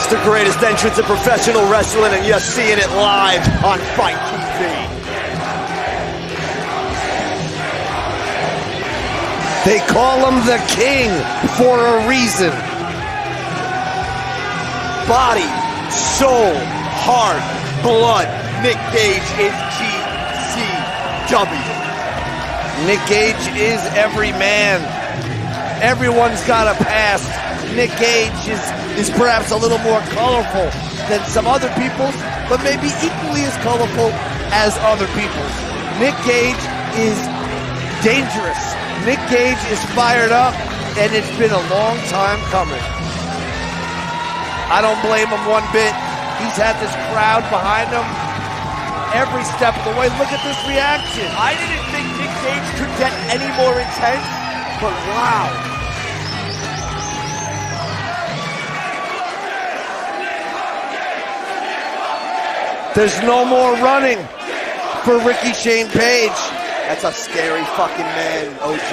The greatest entrance in professional wrestling, and you're seeing it live on Fight TV. They call him the King for a reason. Body, soul, heart, blood. Nick Gage is GCW. Nick Gage is every man. Everyone's got a past. Nick Gage is perhaps a little more colorful than some other people's, but maybe equally as colorful as other people's. Nick Gage is dangerous. Nick Gage is fired up, and it's been a long time coming. I don't blame him one bit. He's had this crowd behind him every step of the way. Look at this reaction. I didn't think Nick Gage could get any more intense, but wow. There's no more running for Ricky Shane Page. That's a scary fucking man, OG.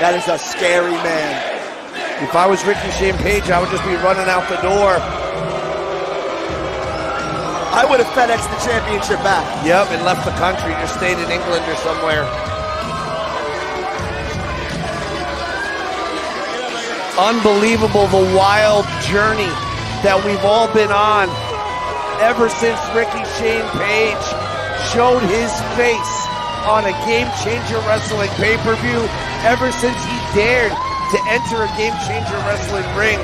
That is a scary man. If I was Ricky Shane Page, I would just be running out the door. I would have FedExed the championship back. Yep, and left the country, just stayed in England or somewhere. Unbelievable, the wild journey that we've all been on ever since Ricky Shane Page showed his face on a Game Changer Wrestling pay-per-view, ever since he dared to enter a Game Changer Wrestling ring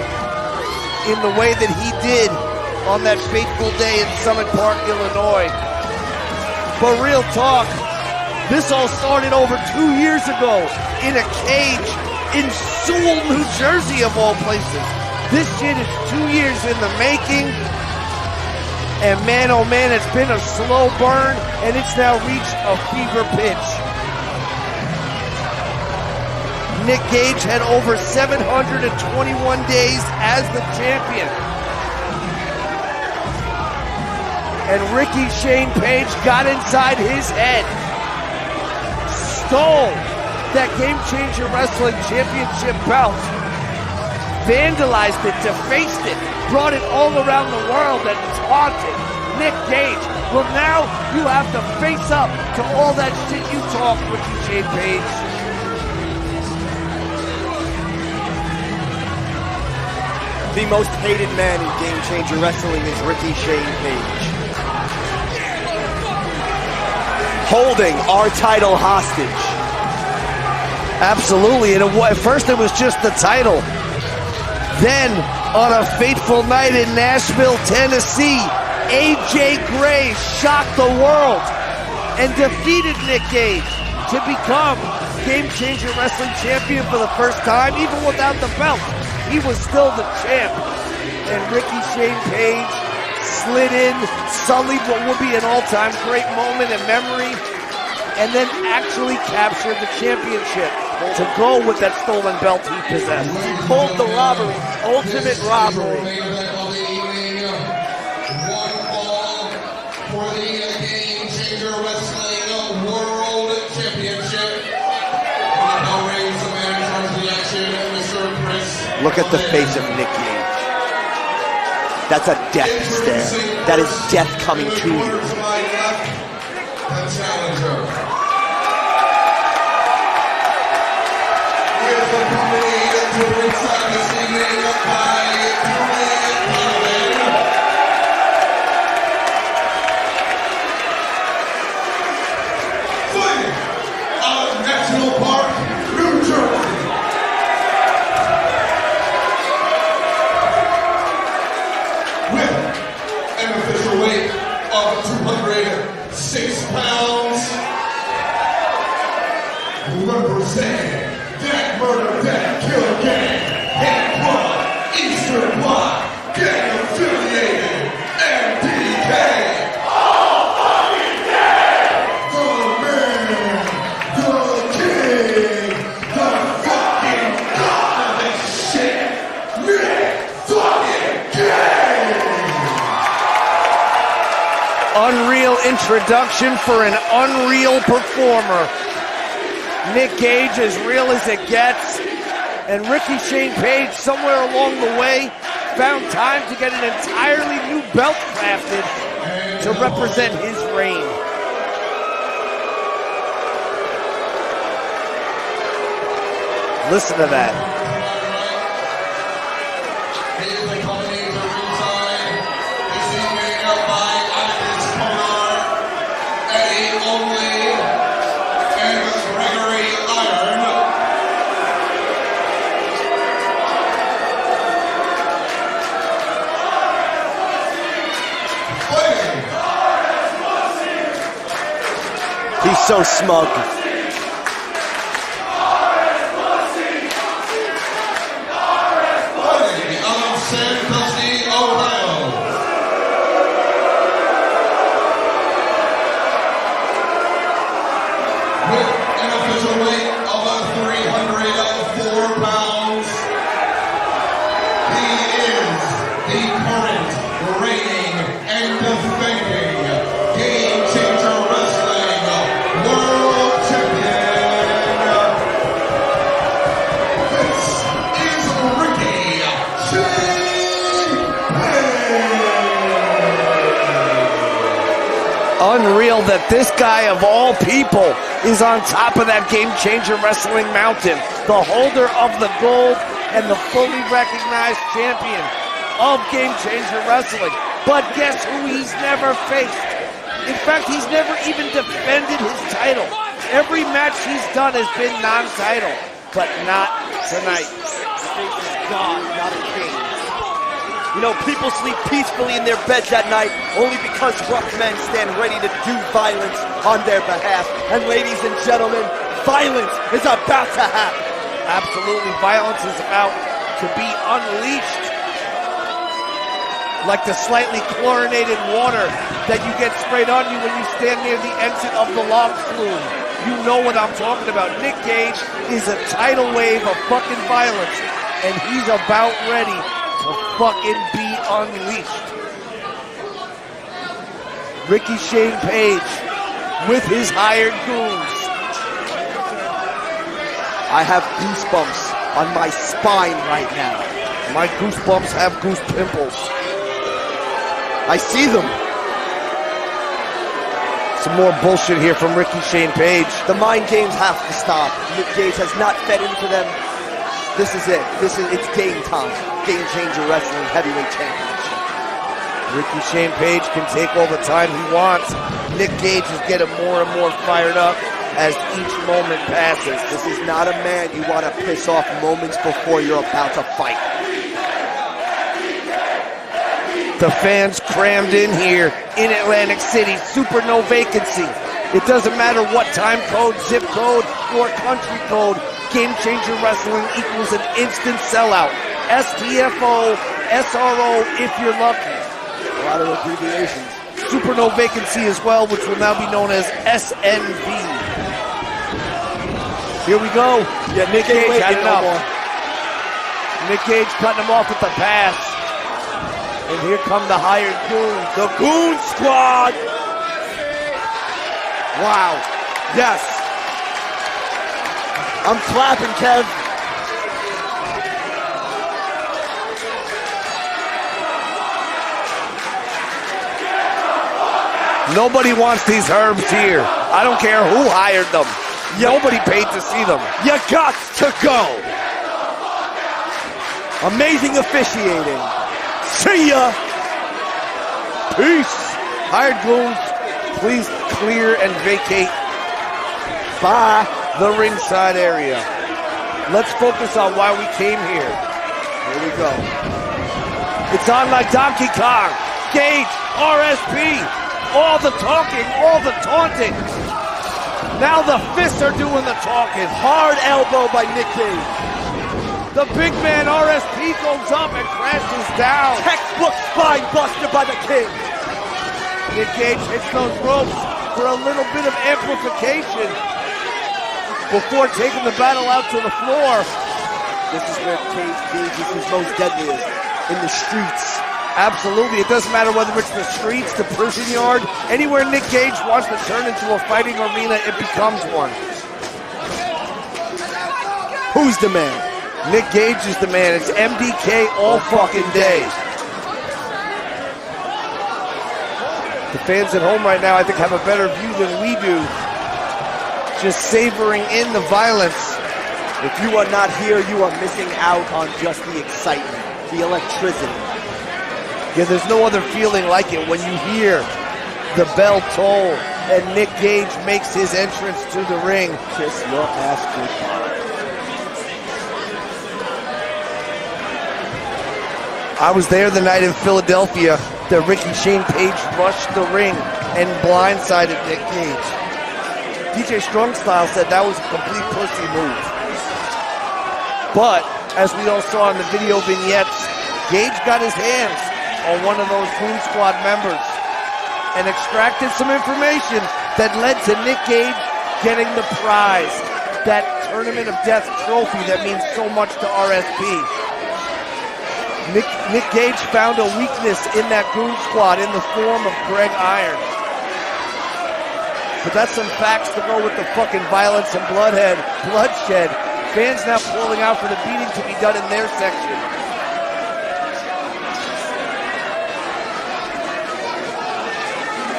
in the way that he did on that fateful day in Summit Park, Illinois. But real talk, this all started over 2 years ago in a cage in Sewell, New Jersey, of all places. This shit is 2 years in the making. And man, oh man, it's been a slow burn, and it's now reached a fever pitch. Nick Gage had over 721 days as the champion. And Ricky Shane Page got inside his head, stole that Game Changer Wrestling Championship belt, vandalized it, defaced it, brought it all around the world, and taunted Nick Gage. Well, now you have to face up to all that shit you talk, Ricky Shane Page. The most hated man in Game Changer Wrestling is Ricky Shane Page. Holding our title hostage. Absolutely, and at first it was just the title. Then, on a fateful night in Nashville, Tennessee, AJ Gray shocked the world and defeated Nick Gage to become Game Changer Wrestling Champion for the first time. Even without the belt, he was still the champ. And Ricky Shane Page slid in, sullied what would be an all-time great moment in memory, and then actually captured the championship to go with that stolen belt he possessed. He pulled the robbery, ultimate robbery. One fall for the Game Changer Wrestling World Championship. Look at the face of Nick Gage. That's a death stare. That is death coming to you. The challenger. Here's the company to ringside this evening by fighting out of National Park, New Jersey. Unreal introduction for an unreal performer. Nick Gage, as real as it gets. And Ricky Shane Page, somewhere along the way, found time to get an entirely new belt crafted to represent his reign. Listen to that. He's so smug. Unreal that this guy of all people is on top of that Game Changer Wrestling mountain. The holder of the gold and the fully recognized champion of Game Changer Wrestling. But guess who he's never faced? In fact, he's never even defended his title. Every match he's done has been non-title, but not tonight. This is God, not a king. You know, people sleep peacefully in their beds at night only because rough men stand ready to do violence on their behalf. And ladies and gentlemen, violence is about to happen. Absolutely, violence is about to be unleashed. Like the slightly chlorinated water that you get sprayed on you when you stand near the exit of the log flume. You know what I'm talking about. Nick Gage is a tidal wave of fucking violence, and he's about ready to fucking be unleashed. Ricky Shane Page with his hired goons. I have goosebumps on my spine right now. My goosebumps have goose pimples. I see them. Some more bullshit here from Ricky Shane Page. The mind games have to stop. Nick Gage has not fed into them. This is it. It's game time. Game Changer Wrestling Heavyweight Championship. Ricky Shane Page can take all the time he wants. Nick Gage is getting more and more fired up as each moment passes. This is not a man you want to piss off moments before you're about to fight. The fans crammed in here in Atlantic City. Super no vacancy. It doesn't matter what time code, zip code, or country code. Game Changer Wrestling equals an instant sellout. STFO, SRO if you're lucky. A lot of abbreviations. Super no vacancy as well, which will now be known as SNV. Here we go. Yeah, Nick Gage had enough. Nick Gage cutting him off with the pass. And here come the hired goons. The Goon Squad. Wow. Yes. I'm clapping, Kev. Nobody wants these herbs here. I don't care who hired them. Nobody paid to see them. You got to go. Amazing officiating. See ya. Peace. Hired goons, please clear and vacate by the ringside area. Let's focus on why we came here. Here we go. It's on like Donkey Kong. Gage, RSP, all the talking, all the taunting. Now the fists are doing the talking. Hard elbow by Nick Gage. The big man RSP goes up and crashes down. Textbook spine buster by the king. Nick Gage hits those ropes for a little bit of amplification before taking the battle out to the floor. This is where Gage is his most deadliest. In the streets. Absolutely. It doesn't matter whether it's the streets, the prison yard, anywhere Nick Gage wants to turn into a fighting arena, it becomes one. Who's the man? Nick Gage is the man. It's MDK all fucking day. The fans at home right now, I think, have a better view than we do. Just savoring in the violence. If you are not here, you are missing out on just the excitement, the electricity. Yeah, there's no other feeling like it when you hear the bell toll and Nick Gage makes his entrance to the ring. Kiss your ass goodbye. I was there the night in Philadelphia that Ricky Shane Page rushed the ring and blindsided Nick Gage. DJ Strongstyle said that was a complete pussy move. But, as we all saw in the video vignettes, Gage got his hands on one of those Goon Squad members and extracted some information that led to Nick Gage getting the prize, that Tournament of Death trophy that means so much to RSP. Nick Gage found a weakness in that Goon Squad in the form of Greg Iron. But that's some facts to go with the fucking violence and bloodshed. Fans now calling out for the beating to be done in their section.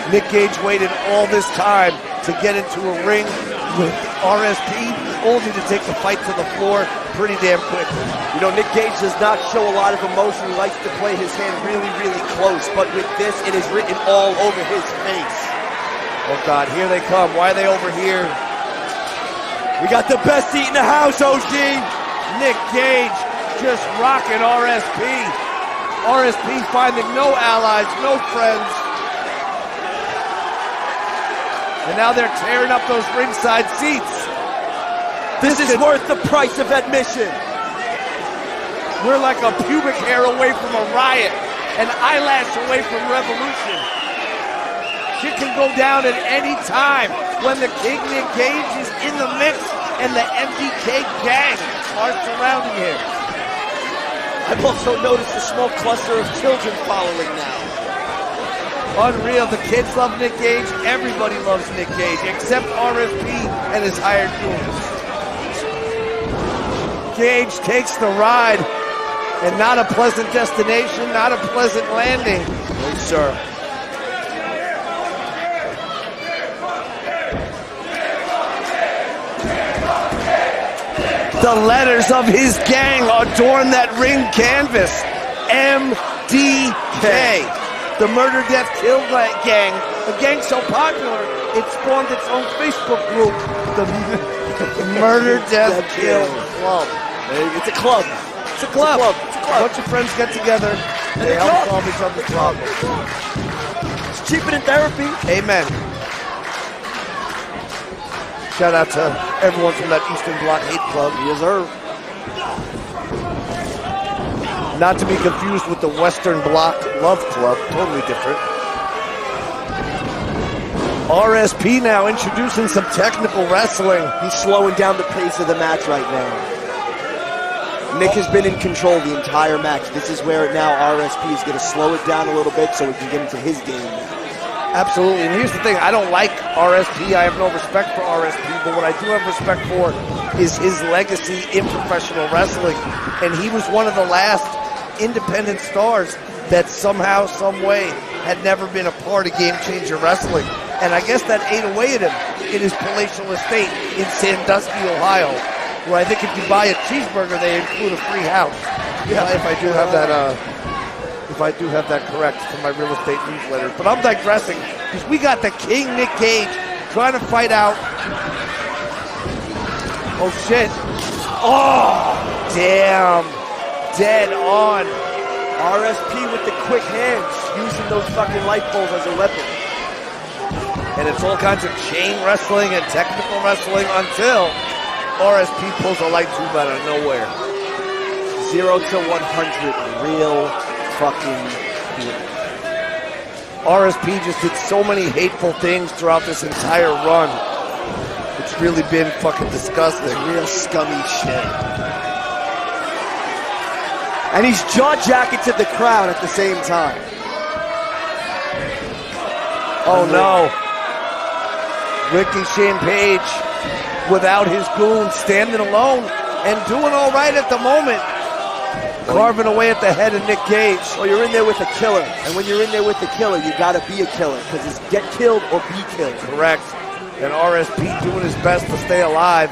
Nick Gage waited all this time to get into a ring with RSP, only to take the fight to the floor pretty damn quickly. You know, Nick Gage does not show a lot of emotion. He likes to play his hand really, really close. But with this, it is written all over his face. Oh, God, here they come. Why are they over here? We got the best seat in the house, OG. Nick Gage just rocking RSP. RSP finding no allies, no friends. And now they're tearing up those ringside seats. This is worth the price of admission. We're like a pubic hair away from a riot, an eyelash away from revolution. Shit can go down at any time when the King Nick Gage is in the mix and the MDK gang are surrounding him. I've also noticed a small cluster of children following now. Unreal. The kids love Nick Gage. Everybody loves Nick Gage, except RSP and his hired goons. Gage takes the ride, and not a pleasant destination, not a pleasant landing. No, sir. The letters of his gang adorn that ring canvas. MDK. The Murder, Death, Kill gang. A gang so popular, it spawned its own Facebook group. The Murder, Death, Kill Club. It's a club. It's a club. It's a club. A bunch of friends get together and they help solve each other's problems. It's cheaper than therapy. Amen. Shout out to everyone from that Eastern Bloc Hate Club. Yes, sir. Not to be confused with the Western Bloc Love Club. Totally different. RSP now introducing some technical wrestling. He's slowing down the pace of the match right now. Nick has been in control the entire match. This is where now RSP is going to slow it down a little bit so he can get into his game. Absolutely, and here's the thing, I don't like RSP, I have no respect for RSP, but what I do have respect for is his legacy in professional wrestling, and he was one of the last independent stars that somehow, some way, had never been a part of Game Changer Wrestling, and I guess that ate away at him in his palatial estate in Sandusky, Ohio, where I think if you buy a cheeseburger, they include a free house. Yeah, if I do have that, correct from my real estate newsletter. But I'm digressing, because we got the King Nick Gage trying to fight out. Oh, shit. Oh, damn. Dead on. RSP with the quick hands, using those fucking light poles as a weapon. And it's all kinds of chain wrestling and technical wrestling until RSP pulls a light tube out of nowhere. 0 to 100, real fucking good. RSP just did so many hateful things throughout this entire run. It's really been fucking disgusting. Real scummy shit. And he's jaw-jacketed the crowd at the same time. Oh no. Ricky Shane Page, without his goon, standing alone and doing all right at the moment. Carving away at the head of Nick Gage. Well, you're in there with a killer. And when you're in there with the killer, you gotta be a killer. Because it's get killed or be killed. Correct. And RSP doing his best to stay alive.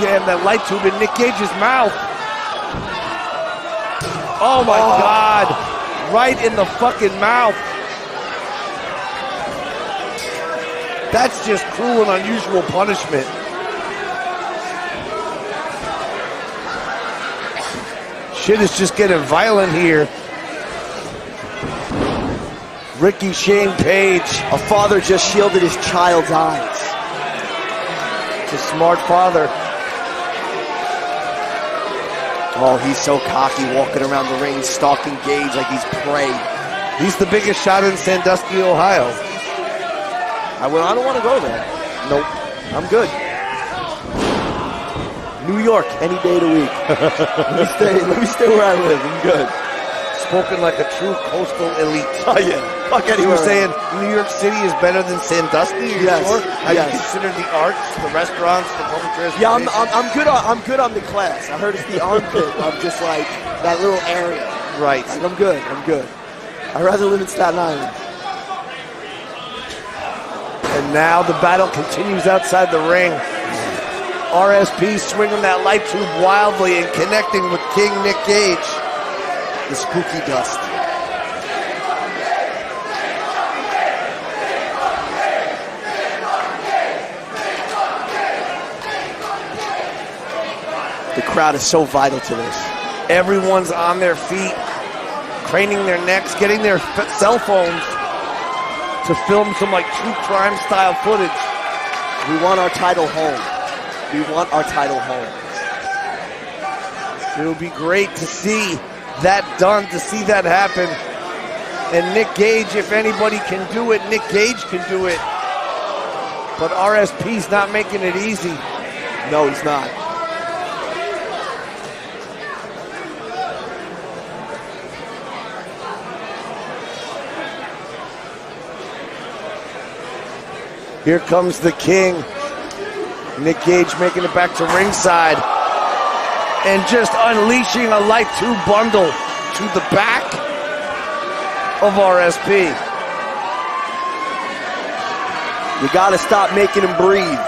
Jam that light tube in Nick Gage's mouth. Oh my God. Right in the fucking mouth. That's just cruel and unusual punishment. Shit is just getting violent here. Ricky Shane Page. A father just shielded his child's eyes. It's a smart father. Oh, he's so cocky walking around the ring, stalking Gage like he's prey. He's the biggest shot in Sandusky, Ohio. I don't want to go there. Nope, I'm good. New York, any day of the week. Let me stay where I live. I'm good. Spoken like a true coastal elite. Oh yeah, fuck You anywhere. were saying New York City is better than Sandusky? Yes, Sure? How yes. you consider the arts, the restaurants, the public Yeah, transportation? I'm good on the class. I heard it's the armpit of just like that little area. Right. Like, I'm good. I'd rather live in Staten Island. And now the battle continues outside the ring. RSP swinging that light tube wildly and connecting with King Nick Gage. The spooky dust. The crowd is so vital to this. Everyone's on their feet, craning their necks, getting their cell phones to film some like true crime style footage. We want our title home. We want our title home. It would be great to see that done, to see that happen. And Nick Gage, if anybody can do it, Nick Gage can do it. But RSP's not making it easy. No, he's not. Here comes the King. Nick Gage making it back to ringside. And just unleashing a light tube bundle to the back of RSP. You gotta stop making him breathe.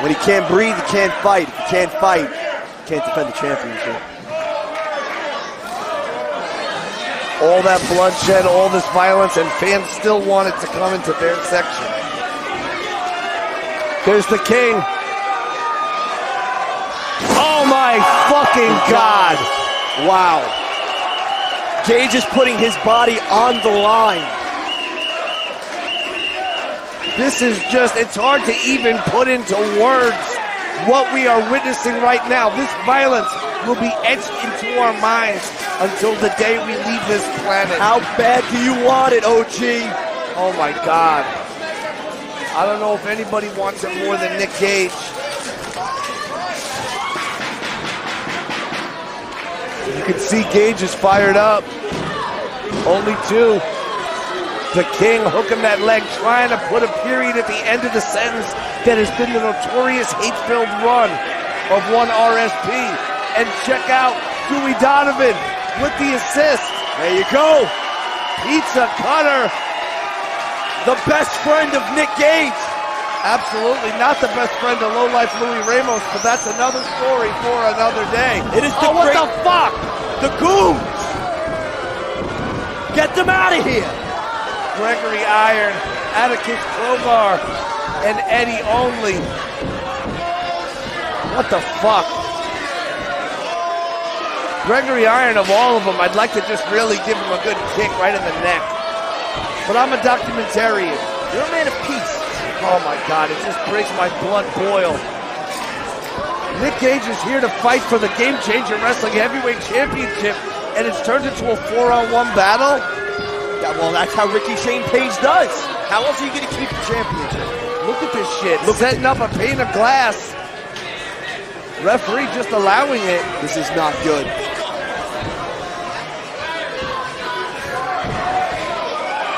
When he can't breathe, he can't fight. If he can't fight, he can't defend the championship. All that bloodshed, all this violence, and fans still want it to come into their section. There's the King. Oh my fucking God. Wow. Gage is putting his body on the line. This is just, it's hard to even put into words what we are witnessing right now. This violence will be etched into our minds until the day we leave this planet. How bad do you want it, OG? Oh my God. I don't know if anybody wants it more than Nick Gage. You can see Gage is fired up. Only two. The King hooking that leg, trying to put a period at the end of the sentence that has been the notorious hate-filled run of one RSP. And check out Dewey Donovan with the assist. There you go. Pizza cutter. The best friend of Nick Gage. Absolutely not the best friend of lowlife Louis Ramos, but that's another story for another day. It is the what great- the fuck? The goons. Get them out of here. Gregory Iron, Atticus Crowbar, and Eddie Only. What the fuck? Gregory Iron, of all of them, I'd like to just really give him a good kick right in the neck. But I'm a documentarian. You're a man of peace. Oh my God, it just makes my blood boil. Nick Gage is here to fight for the Game Changer Wrestling Heavyweight Championship, and it's turned into a 4-on-1 battle? Yeah, well, that's how Ricky Shane Page does. How else are you going to keep the championship? Look at this shit. Setting up a pane of glass. Referee just allowing it. This is not good.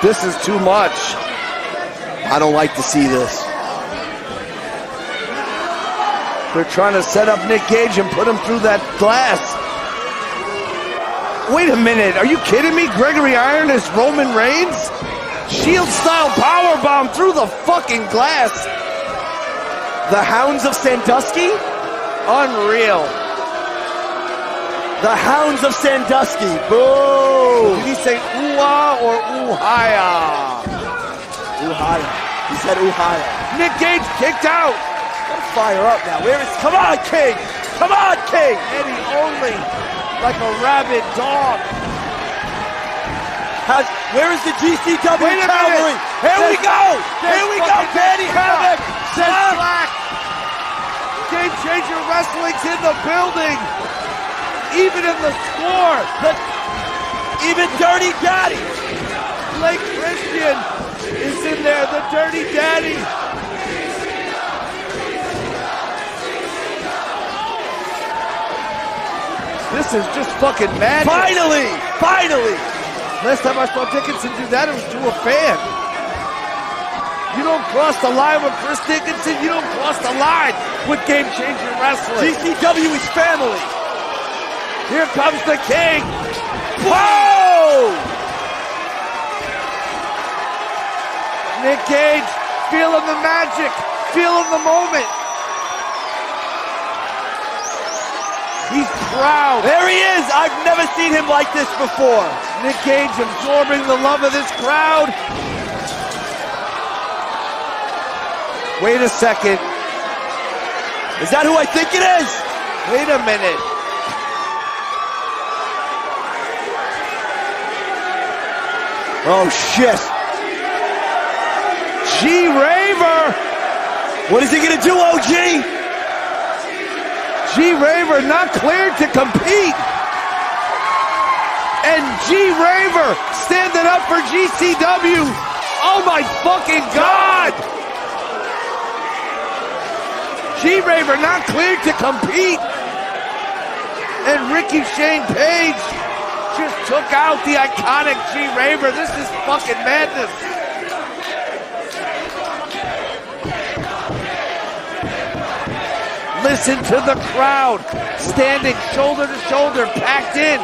This is too much. I don't like to see this. They're trying to set up Nick Gage and put him through that glass. Wait a minute, are you kidding me? Gregory Iron is Roman Reigns? Shield style powerbomb through the fucking glass. The Hounds of Sandusky? Unreal. The Hounds of Sandusky. Boo! Did he say ooh-ah or ooh-hi-ah? Uhaya. He said Uhaya. Nick Gage kicked out. Fire up now. Where is? Come on, King! Come on, King! Eddie only like a rabid dog. Where is the GCW Wait a Cavalry? minute. Here we go! Here we go, Daddy Havoc! Says Black. Game Changer Wrestling's in the building. Even in the score. Even Dirty Daddy! Blake Christian is in there, the Dirty Daddy. This is just fucking madness. Finally! Finally! Last time I saw Dickinson do that, it was to a fan. You don't cross the line with Chris Dickinson. You don't cross the line with Game Changer Wrestling. GCW is family. Here comes the King. Whoa! Nick Gage, feeling the magic, feeling the moment. He's proud. There he is. I've never seen him like this before. Nick Gage absorbing the love of this crowd. Wait a second. Is that who I think it is? Wait a minute. Oh, shit. G-Raver. What is he going to do, OG? G-Raver not cleared to compete. And G-Raver standing up for GCW. Oh my fucking God. G-Raver not cleared to compete. And Ricky Shane Page just took out the iconic G-Raver. This is fucking madness. Listen to the crowd, standing shoulder to shoulder, packed in.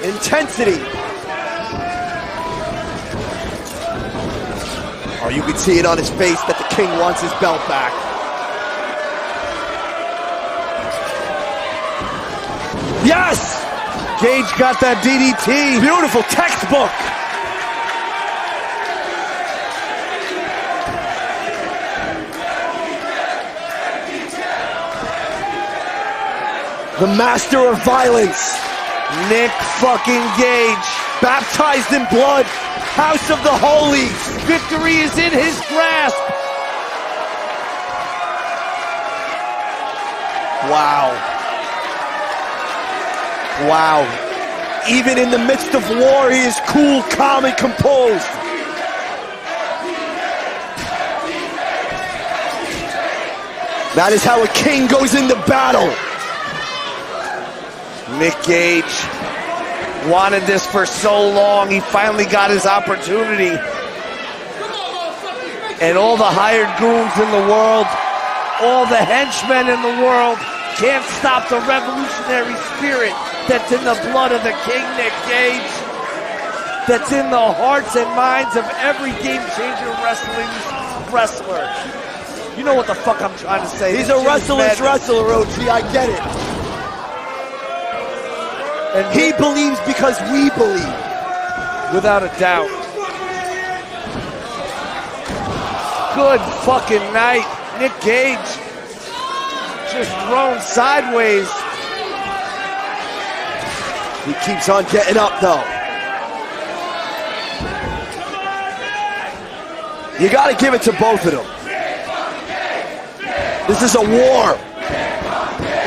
Intensity. Oh, you can see it on his face that the King wants his belt back. Yes! Gage got that DDT. Beautiful textbook. The master of violence, Nick fucking Gage, baptized in blood, House of the Holies. Victory is in his grasp. Wow. Wow. Even in the midst of war, he is cool, calm, and composed. That is how a king goes into battle. Nick Gage wanted this for so long. He finally got his opportunity. And all the hired goons in the world, all the henchmen in the world can't stop the revolutionary spirit that's in the blood of the King, Nick Gage. That's in the hearts and minds of every Game Changer Wrestling wrestler. You know what the fuck I'm trying to say. He's a wrestler's wrestler, OG. I get it. And he believes because we believe. Without a doubt. Good fucking night. Nick Gage just thrown sideways. He keeps on getting up, though. You got to give it to both of them. This is a war.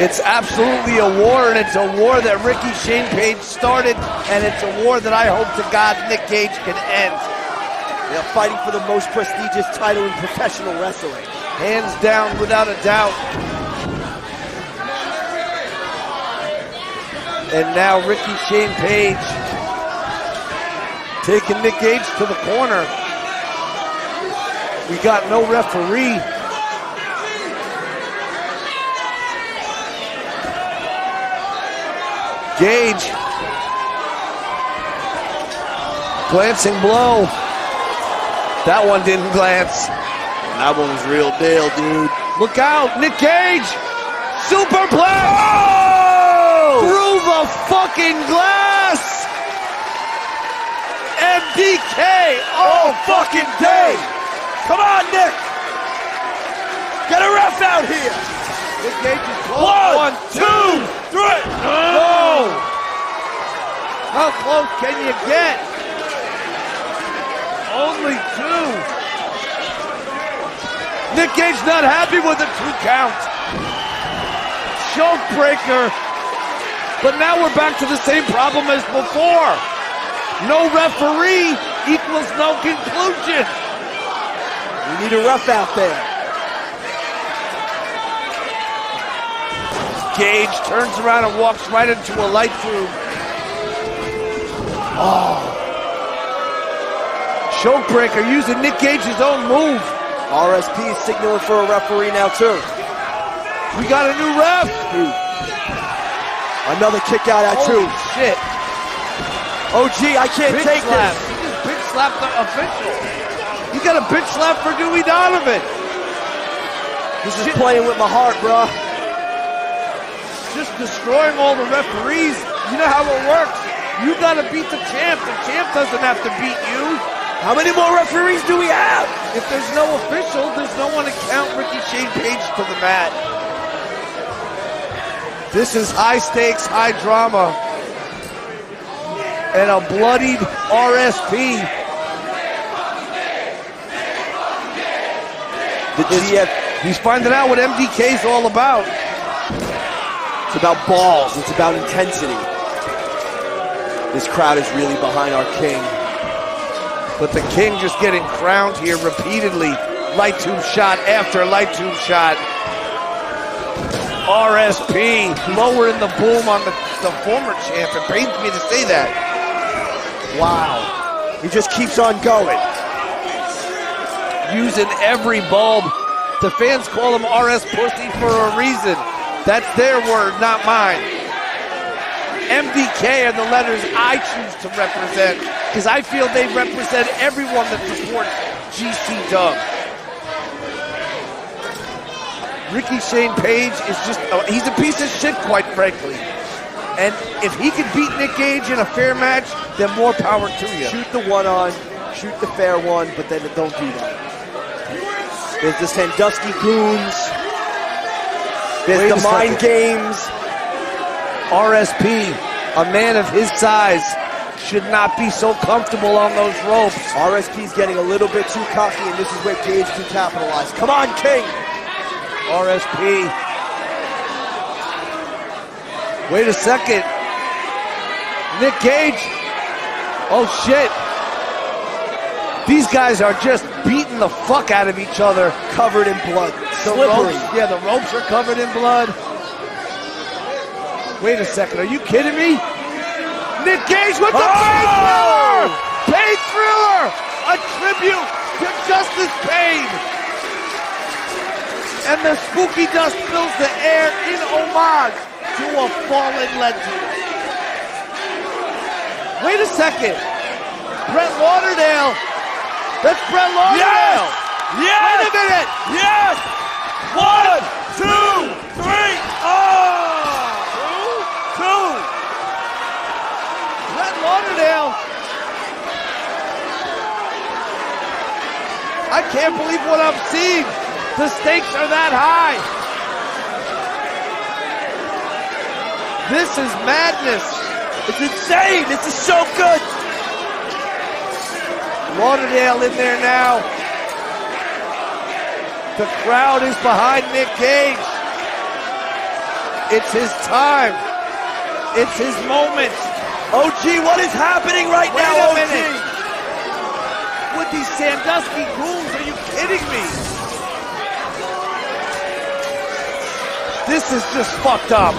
It's absolutely a war, and it's a war that Ricky Shane Page started, and it's a war that I hope to God Nick Gage can end. They're fighting for the most prestigious title in professional wrestling. Hands down, without a doubt. And now Ricky Shane Page taking Nick Gage to the corner. We got no referee. Gage. Glancing blow. That one didn't glance. That one was real deal, dude. Look out, Nick Gage. Superplex. Oh! Through the fucking glass. MDK all fucking day. Come on, Nick. Get a ref out here. Nick Gage is close. 1, 2, 3. No. How close can you get? Only 2. Nick Gage not happy with a 2 count. Choke breaker. But now we're back to the same problem as before. No referee equals no conclusion. We need a ref out there. Gage turns around and walks right into a light tube. Oh. Choke breaker using Nick Gage's own move. RSP is signaling for a referee now too. We got a new ref. Another kick out at 2. Shit. Oh gee, I can't Bitch take slap. this. He just bitch slapped the official. He got a bitch slap for Dewey Donovan. This is playing with my heart, bro. Just destroying all the referees. You know how it works. You gotta beat the champ. The champ doesn't have to beat you. How many more referees do we have? If there's no official, there's no one to count Ricky Shane Page to the mat. This is high stakes, high drama. And a bloodied RSP. The GF. He's finding out what MDK's all about. It's about balls. It's about intensity. This crowd is really behind our king. But the king just getting crowned here repeatedly. Light tube shot after light tube shot. RSP lowering the boom on the former champ. It pains me to say that. Wow. He just keeps on going. Using every bulb. The fans call him RS Pussy for a reason. That's their word, not mine. MDK are the letters I choose to represent because I feel they represent everyone that supports GCW. Ricky Shane Page is just, he's a piece of shit, quite frankly. And if he can beat Nick Gage in a fair match, then more power to you. Shoot the one on, shoot the fair one, but then don't do that. There's the Sandusky Goons. There's the mind games. RSP, a man of his size, should not be so comfortable on those ropes. RSP's getting a little bit too cocky, and this is where Gage can capitalize. Come on, King! RSP. Wait a second. Nick Gage. Oh, shit. These guys are just beating the fuck out of each other. Covered in blood. Slippery. The ropes are covered in blood. Wait a second. Are you kidding me? Nick Gage with the Pain Thriller! Pain Thriller! A tribute to Justice Pain. And the spooky dust fills the air in homage to a fallen legend. Wait a second. Brett Lauderdale. That's Brett Lauderdale. Yes! Wait a minute. Yes! 1, 2, 3. Oh! Two. Brett Lauderdale. I can't believe what I'm seeing. The stakes are that high. This is madness. It's insane. This is so good. Lauderdale in there now. The crowd is behind Nick Gage. It's his time. It's his moment. Oh, gee, what is happening right now? Wait a OG? minute. With these Sandusky Goons, are you kidding me? This is just fucked up.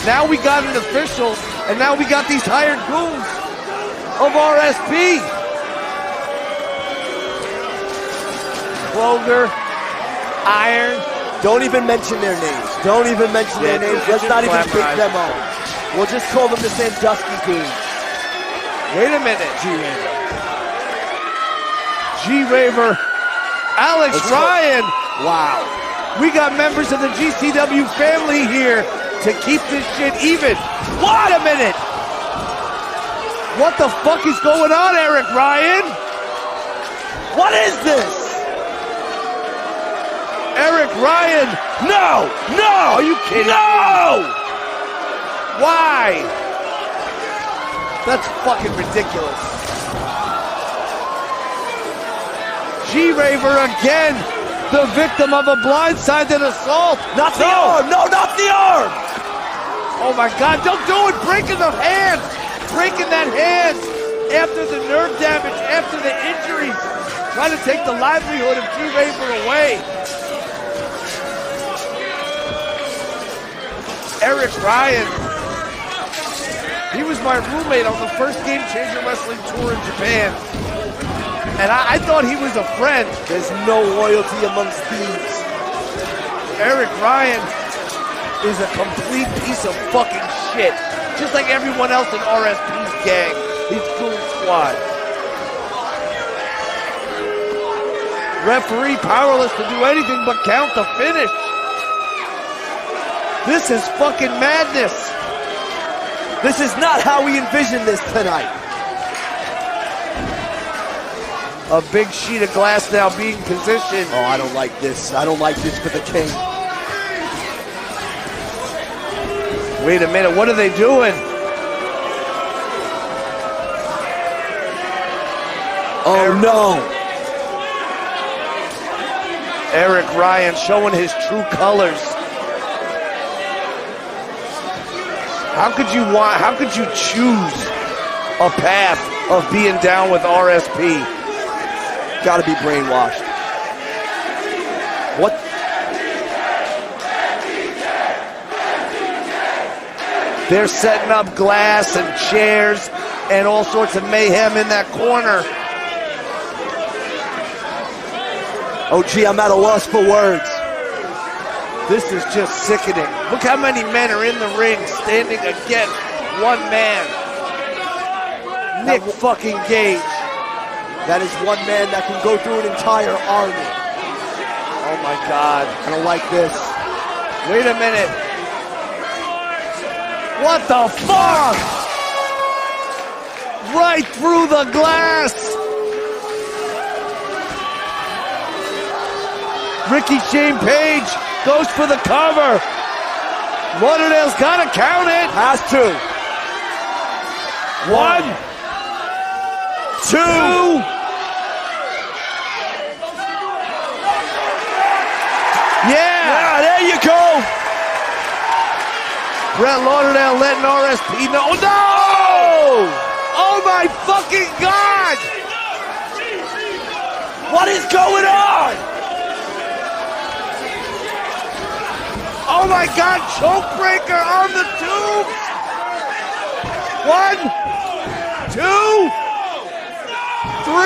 Now we got an official, and now we got these hired goons of RSP. Kroger, Iron. Don't even mention their names. Don't even mention their names. Let's not even pick them up. We'll just call them the Sandusky Goons. Wait a minute. G-Raver. Alex Ryan. Wow. We got members of the GCW family here to keep this shit even. Wait a minute. What the fuck is going on, Eric Ryan? What is this? Eric Ryan. No! Are you kidding me? No! Why? That's fucking ridiculous. G-Raver again, the victim of a blindsided assault. Not the arm! No, not the arm! Oh my God, don't do it! Breaking the hand! Breaking that hand! After the nerve damage, after the injuries, trying to take the livelihood of G-Raver away. Eric Ryan. He was my roommate on the first Game Changer Wrestling tour in Japan. And I thought he was a friend. There's no loyalty amongst thieves. Eric Ryan is a complete piece of fucking shit. Just like everyone else in RSP's gang. His goon squad. Referee powerless to do anything but count the finish. This is fucking madness. This is not how we envisioned this tonight. A big sheet of glass now being positioned. Oh, I don't like this. I don't like this for the king. Wait a minute, what are they doing? Oh no. Eric Ryan showing his true colors. How could you choose a path of being down with RSP? Gotta be brainwashed. What? They're setting up glass and chairs and all sorts of mayhem in that corner. Oh gee, I'm at a loss for words. This is just sickening. Look how many men are in the ring standing against one man. Nick fucking Gage. That is one man that can go through an entire army. Oh my God. I don't like this. Wait a minute. What the fuck? Right through the glass. Ricky Shane Page goes for the cover. Lauderdale's got to count it. Has to. 1, 2. Yeah, there you go. Brett Lauderdale letting RSP know. No! Oh my fucking God! What is going on? Oh my God, choke breaker on the tubes! 1, 2, 3!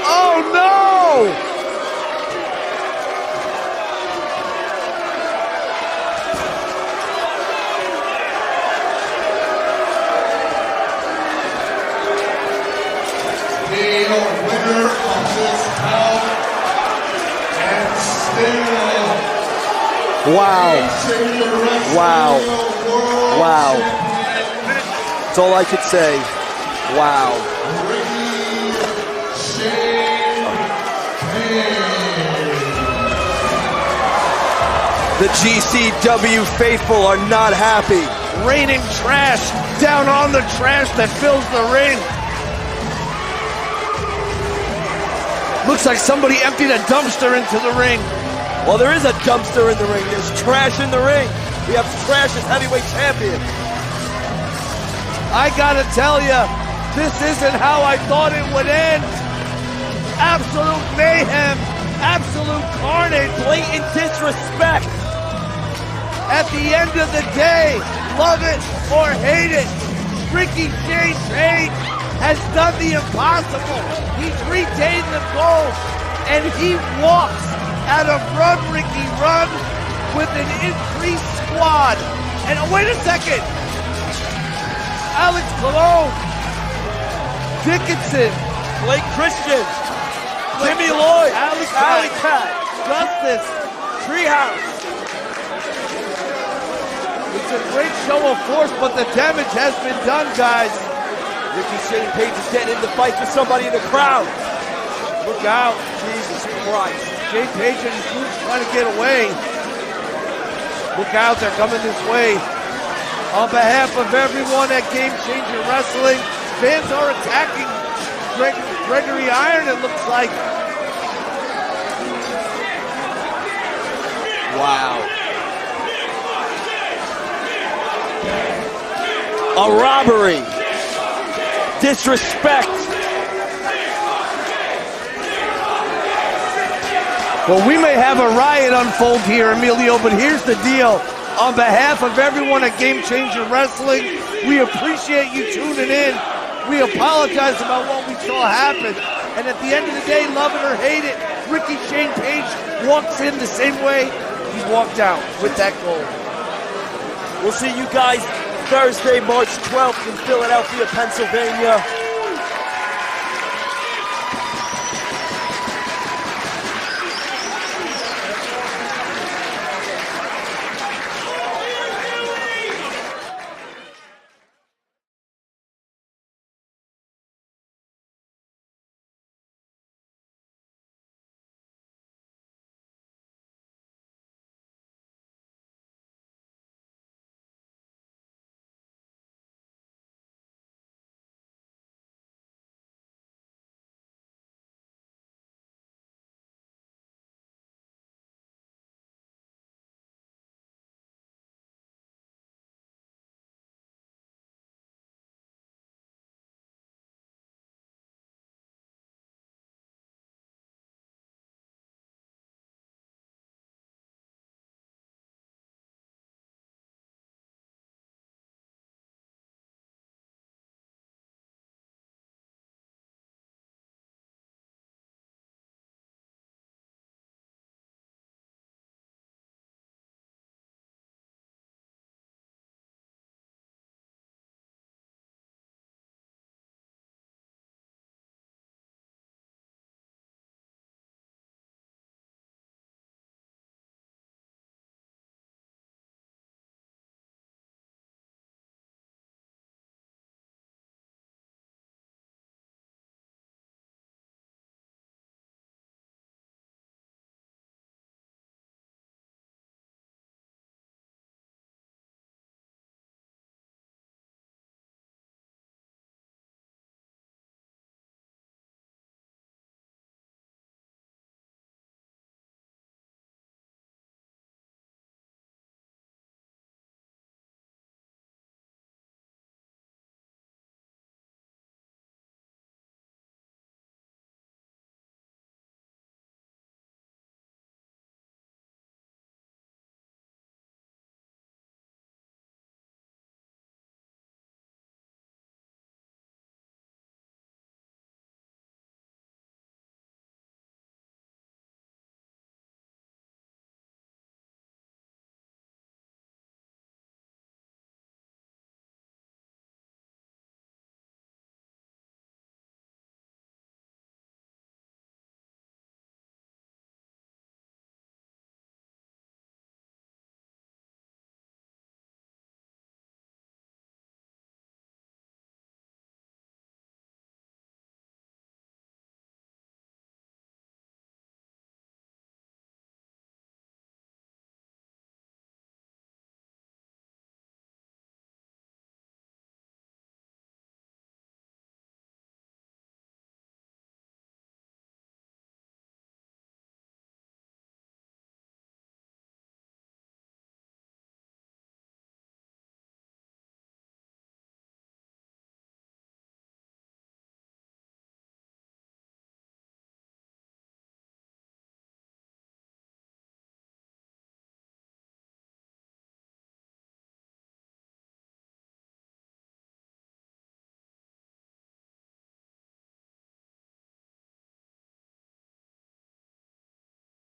Oh no! The winner of this bout and still Wow. Wow. Wow. That's all I could say. Wow. The GCW faithful are not happy. Raining trash down on the trash that fills the ring. Looks like somebody emptied a dumpster into the ring. Well, there is a dumpster in the ring. There's trash in the ring. We have trash as heavyweight champion. I gotta tell you, this isn't how I thought it would end. Absolute mayhem, absolute carnage, Blatant disrespect. At the end of the day, love it or hate it, Ricky Shane Page has done the impossible. He's retained the gold, and he walks out of Run Rickey Run with an increased squad. And wait a second, Alex Colon, Dickinson, Blake Christian, Jimmy Lloyd, Alley Cat, Justice. Treehouse. It's a great show of force, but the damage has been done, guys. Ricky Shane Page is getting into fights with somebody in the crowd. Look out. Jesus Christ. Shane Page and his group trying to get away. Look out, they're coming this way. On behalf of everyone at Game Changer Wrestling, fans are attacking Gregory Iron, it looks like. Wow. A robbery. Disrespect. Well, we may have a riot unfold here, Emilio, but here's the deal. On behalf of everyone at Game Changer Wrestling, we appreciate you tuning in. We apologize about what we saw happen. And at the end of the day, love it or hate it, Ricky Shane Page walks in the same way he walked out with that gold. We'll see you guys Thursday, March 12th in Philadelphia, Pennsylvania.